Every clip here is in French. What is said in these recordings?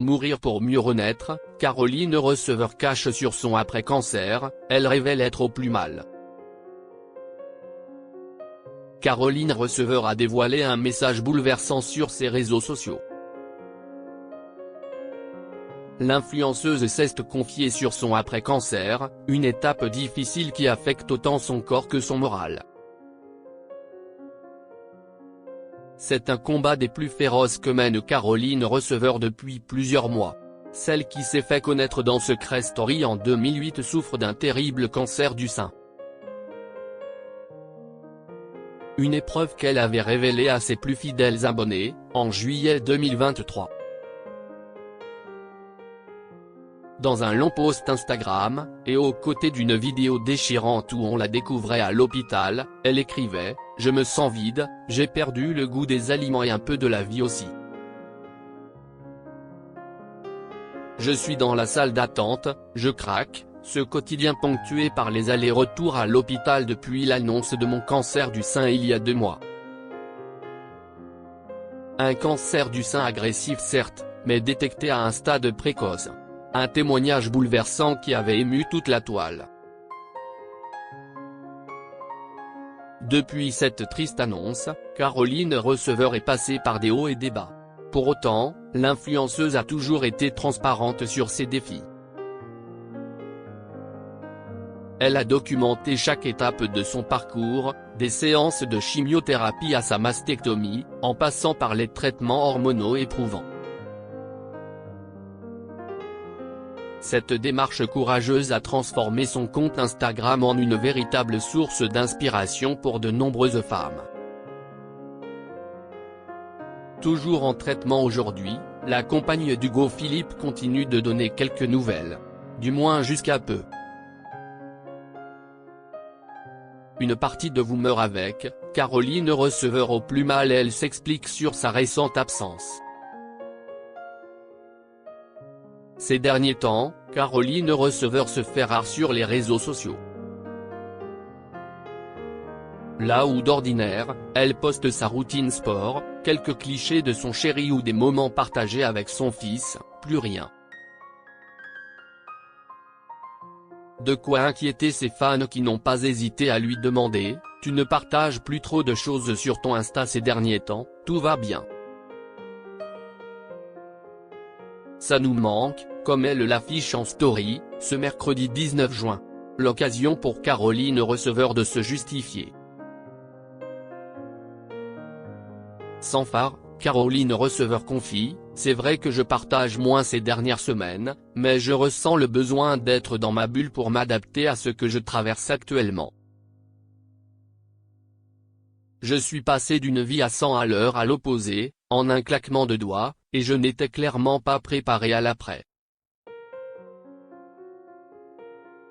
Mourir pour mieux renaître, Caroline Receveur cache sur son après-cancer, elle révèle être au plus mal. Caroline Receveur a dévoilé un message bouleversant sur ses réseaux sociaux. L'influenceuse s'est confiée sur son après-cancer, une étape difficile qui affecte autant son corps que son moral. C'est un combat des plus féroces que mène Caroline Receveur depuis plusieurs mois. Celle qui s'est fait connaître dans Secret Story en 2008 souffre d'un terrible cancer du sein. Une épreuve qu'elle avait révélée à ses plus fidèles abonnés, en juillet 2023. Dans un long post Instagram, et aux côtés d'une vidéo déchirante où on la découvrait à l'hôpital, elle écrivait « Je me sens vide, j'ai perdu le goût des aliments et un peu de la vie aussi. Je suis dans la salle d'attente, je craque, ce quotidien ponctué par les allers-retours à l'hôpital depuis l'annonce de mon cancer du sein il y a 2 mois. Un cancer du sein agressif certes, mais détecté à un stade précoce. Un témoignage bouleversant qui avait ému toute la toile. Depuis cette triste annonce, Caroline Receveur est passée par des hauts et des bas. Pour autant, l'influenceuse a toujours été transparente sur ses défis. Elle a documenté chaque étape de son parcours, des séances de chimiothérapie à sa mastectomie, en passant par les traitements hormonaux éprouvants. Cette démarche courageuse a transformé son compte Instagram en une véritable source d'inspiration pour de nombreuses femmes. Toujours en traitement aujourd'hui, la compagne d'Hugo Philippe continue de donner quelques nouvelles. Du moins jusqu'à peu. Une partie de vous meurt avec, Caroline Receveur au plus mal. Elle s'explique sur sa récente absence. Ces derniers temps, Caroline Receveur se fait rare sur les réseaux sociaux. Là où d'ordinaire, elle poste sa routine sport, quelques clichés de son chéri ou des moments partagés avec son fils, plus rien. De quoi inquiéter ses fans qui n'ont pas hésité à lui demander « Tu ne partages plus trop de choses sur ton Insta ces derniers temps, tout va bien. Ça nous manque », comme elle l'affiche en story, ce mercredi 19 juin. L'occasion pour Caroline Receveur de se justifier. Sans phare, Caroline Receveur confie « C'est vrai que je partage moins ces dernières semaines, mais je ressens le besoin d'être dans ma bulle pour m'adapter à ce que je traverse actuellement. Je suis passé d'une vie à 100 à l'heure à l'opposé, en un claquement de doigts, et je n'étais clairement pas préparé à l'après. »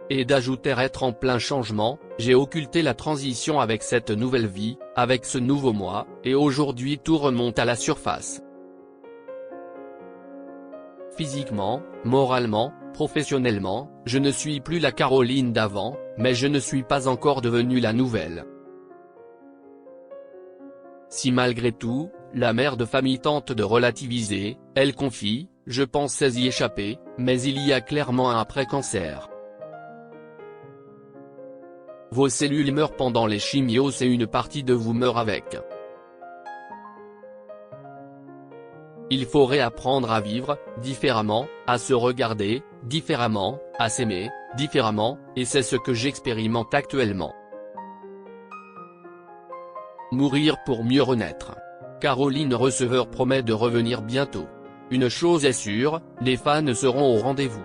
Et d'ajouter être en plein changement, j'ai occulté la transition avec cette nouvelle vie, avec ce nouveau moi, et aujourd'hui tout remonte à la surface. Physiquement, moralement, professionnellement, je ne suis plus la Caroline d'avant, mais je ne suis pas encore devenue la nouvelle. Si malgré tout, la mère de famille tente de relativiser, elle confie « Je pensais y échapper, mais il y a clairement un après-cancer. Vos cellules meurent pendant les chimios et une partie de vous meurt avec. Il faut réapprendre à vivre différemment, à se regarder différemment, à s'aimer différemment, et c'est ce que j'expérimente actuellement. Mourir pour mieux renaître. Caroline Receveur promet de revenir bientôt. Une chose est sûre, les fans seront au rendez-vous.